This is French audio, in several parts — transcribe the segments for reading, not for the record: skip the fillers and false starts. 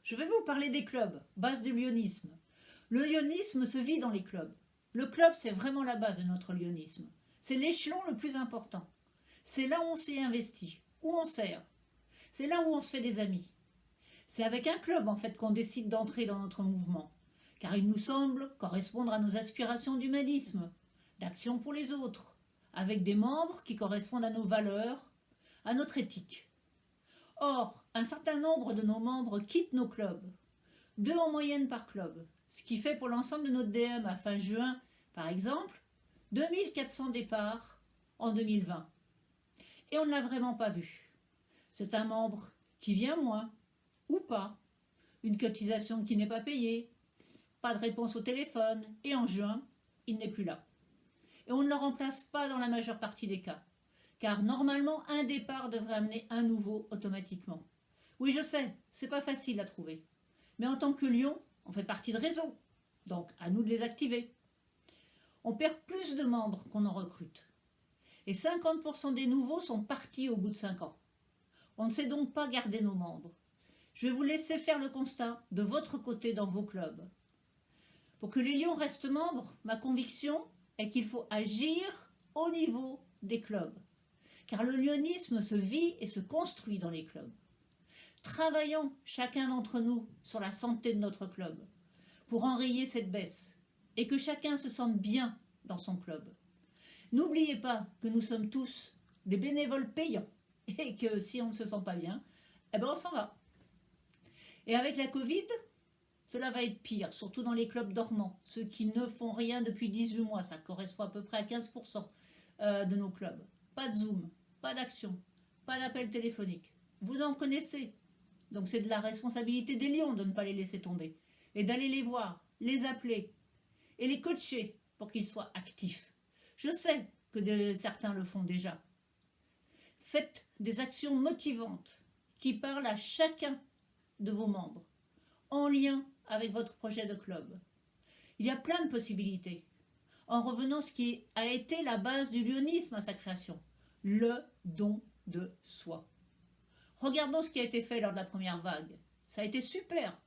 je vais vous parler des clubs, base du lyonisme. Le lyonisme se vit dans les clubs. Le club, c'est vraiment la base de notre lyonisme. C'est l'échelon le plus important. C'est là où on s'y investit, où on sert. C'est là où on se fait des amis. C'est avec un club, en fait, qu'on décide d'entrer dans notre mouvement. Car il nous semble correspondre à nos aspirations d'humanisme, d'action pour les autres, avec des membres qui correspondent à nos valeurs, à notre éthique. Or, un certain nombre de nos membres quittent nos clubs, 2 en moyenne par club, ce qui fait pour l'ensemble de notre DM à fin juin, par exemple, 2400 départs en 2020. Et on ne l'a vraiment pas vu. C'est un membre qui vient moins, ou pas, une cotisation qui n'est pas payée, pas de réponse au téléphone, et en juin, il n'est plus là. Et on ne le remplace pas dans la majeure partie des cas, car normalement un départ devrait amener un nouveau automatiquement. Oui, je sais, c'est pas facile à trouver, mais en tant que Lyon, on fait partie de réseau, donc à nous de les activer. On perd plus de membres qu'on en recrute, et 50% des nouveaux sont partis au bout de 5 ans. On ne sait donc pas garder nos membres. Je vais vous laisser faire le constat de votre côté dans vos clubs. Pour que les Lions restent membres, ma conviction est qu'il faut agir au niveau des clubs. Car le lyonisme se vit et se construit dans les clubs. Travaillons chacun d'entre nous sur la santé de notre club pour enrayer cette baisse et que chacun se sente bien dans son club. N'oubliez pas que nous sommes tous des bénévoles payants et que si on ne se sent pas bien, eh ben on s'en va. Et avec la Covid, cela va être pire, surtout dans les clubs dormants, ceux qui ne font rien depuis 18 mois, ça correspond à peu près à 15% de nos clubs. Pas de Zoom, pas d'action, pas d'appel téléphonique. Vous en connaissez. Donc c'est de la responsabilité des lions de ne pas les laisser tomber. Et d'aller les voir, les appeler et les coacher pour qu'ils soient actifs. Je sais que certains le font déjà. Faites des actions motivantes qui parlent à chacun de vos membres, en lien avec votre projet de club. Il y a plein de possibilités. En revenant à ce qui a été la base du lyonisme à sa création, le don de soi. Regardons ce qui a été fait lors de la première vague. Ça a été super,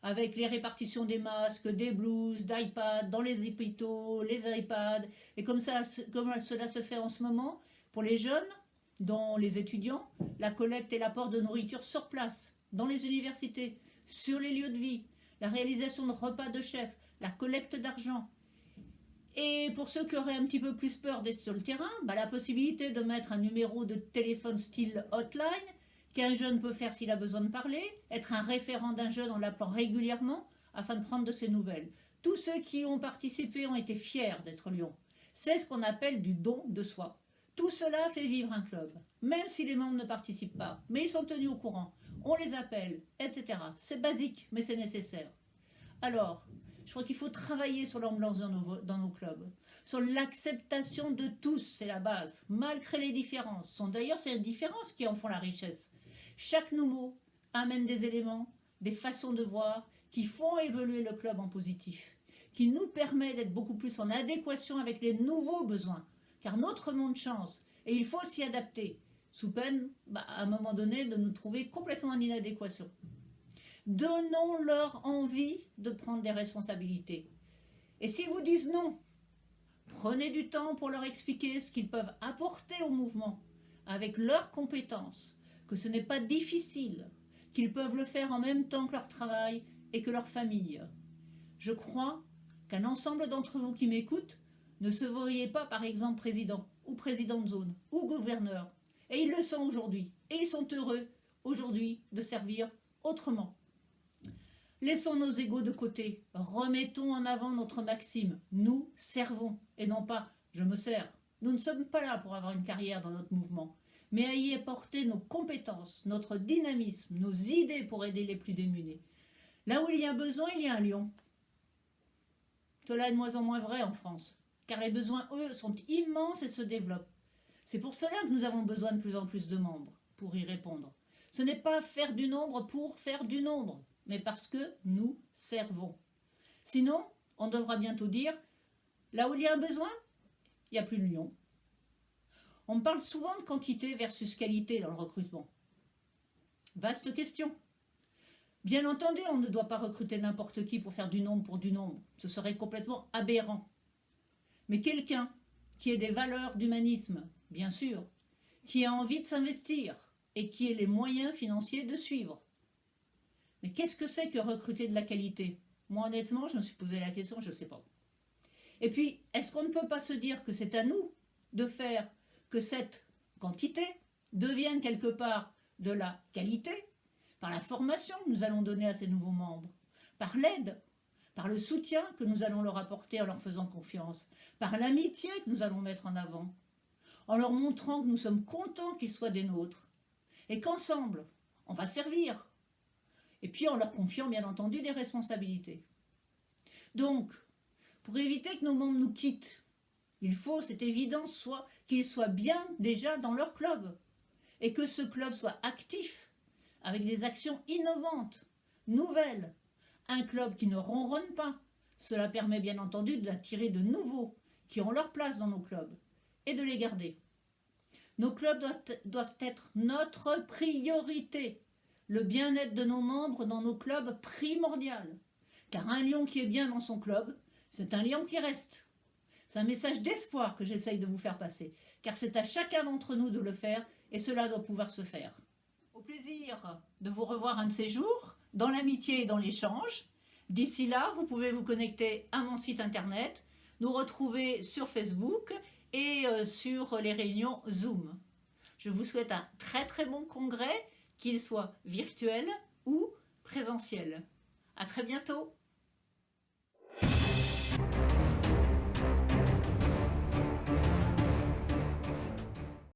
avec les répartitions des masques, des blouses, d'iPad dans les hôpitaux, les iPads, et comme cela se fait en ce moment pour les jeunes, dont les étudiants, la collecte et l'apport de nourriture sur place, dans les universités, sur les lieux de vie, la réalisation de repas de chef, la collecte d'argent. Et pour ceux qui auraient un petit peu plus peur d'être sur le terrain, la possibilité de mettre un numéro de téléphone style hotline qu'un jeune peut faire s'il a besoin de parler, être un référent d'un jeune en l'appelant régulièrement afin de prendre de ses nouvelles. Tous ceux qui ont participé ont été fiers d'être Lyon. C'est ce qu'on appelle du don de soi. Tout cela fait vivre un club, même si les membres ne participent pas, mais ils sont tenus au courant. On les appelle, etc. C'est basique, mais c'est nécessaire. Alors, je crois qu'il faut travailler sur l'ambiance dans nos clubs, sur l'acceptation de tous, c'est la base, malgré les différences. Ce sont d'ailleurs ces différences qui en font la richesse. Chaque nouveau amène des éléments, des façons de voir qui font évoluer le club en positif, qui nous permet d'être beaucoup plus en adéquation avec les nouveaux besoins, car notre monde change et il faut s'y adapter, sous peine, à un moment donné, de nous trouver complètement en inadéquation. Donnons-leur envie de prendre des responsabilités. Et s'ils vous disent non, prenez du temps pour leur expliquer ce qu'ils peuvent apporter au mouvement, avec leurs compétences, que ce n'est pas difficile, qu'ils peuvent le faire en même temps que leur travail et que leur famille. Je crois qu'un ensemble d'entre vous qui m'écoutent ne se voyez pas, par exemple, président ou président de zone ou gouverneur. Et ils le sont aujourd'hui. Et ils sont heureux aujourd'hui de servir autrement. Laissons nos égos de côté. Remettons en avant notre maxime. Nous servons et non pas je me sers. Nous ne sommes pas là pour avoir une carrière dans notre mouvement, mais à y apporter nos compétences, notre dynamisme, nos idées pour aider les plus démunis. Là où il y a besoin, il y a un lion. Cela est de moins en moins vrai en France, car les besoins, eux, sont immenses et se développent. C'est pour cela que nous avons besoin de plus en plus de membres pour y répondre. Ce n'est pas faire du nombre pour faire du nombre, mais parce que nous servons. Sinon, on devra bientôt dire, là où il y a un besoin, il n'y a plus de lion. On me parle souvent de quantité versus qualité dans le recrutement. Vaste question. Bien entendu, on ne doit pas recruter n'importe qui pour faire du nombre pour du nombre. Ce serait complètement aberrant. Mais quelqu'un qui ait des valeurs d'humanisme, bien sûr, qui a envie de s'investir et qui ait les moyens financiers de suivre. Mais qu'est-ce que c'est que recruter de la qualité? Moi, honnêtement, je me suis posé la question, je ne sais pas. Et puis, est-ce qu'on ne peut pas se dire que c'est à nous de faire que cette quantité devienne quelque part de la qualité par la formation que nous allons donner à ces nouveaux membres, par l'aide, par le soutien que nous allons leur apporter en leur faisant confiance, par l'amitié que nous allons mettre en avant, en leur montrant que nous sommes contents qu'ils soient des nôtres et qu'ensemble, on va servir. Et puis en leur confiant bien entendu des responsabilités. Donc, pour éviter que nos membres nous quittent, il faut, c'est évident, qu'ils soient bien déjà dans leur club et que ce club soit actif avec des actions innovantes, nouvelles. Un club qui ne ronronne pas. Cela permet bien entendu d'attirer de nouveaux qui ont leur place dans nos clubs et de les garder. Nos clubs doivent être notre priorité. Le bien-être de nos membres dans nos clubs primordial. Car un lion qui est bien dans son club, c'est un lion qui reste. C'est un message d'espoir que j'essaye de vous faire passer, car c'est à chacun d'entre nous de le faire, et cela doit pouvoir se faire. Au plaisir de vous revoir un de ces jours, dans l'amitié et dans l'échange. D'ici là, vous pouvez vous connecter à mon site internet, nous retrouver sur Facebook et sur les réunions Zoom. Je vous souhaite un très très bon congrès, qu'il soit virtuel ou présentiel. À très bientôt!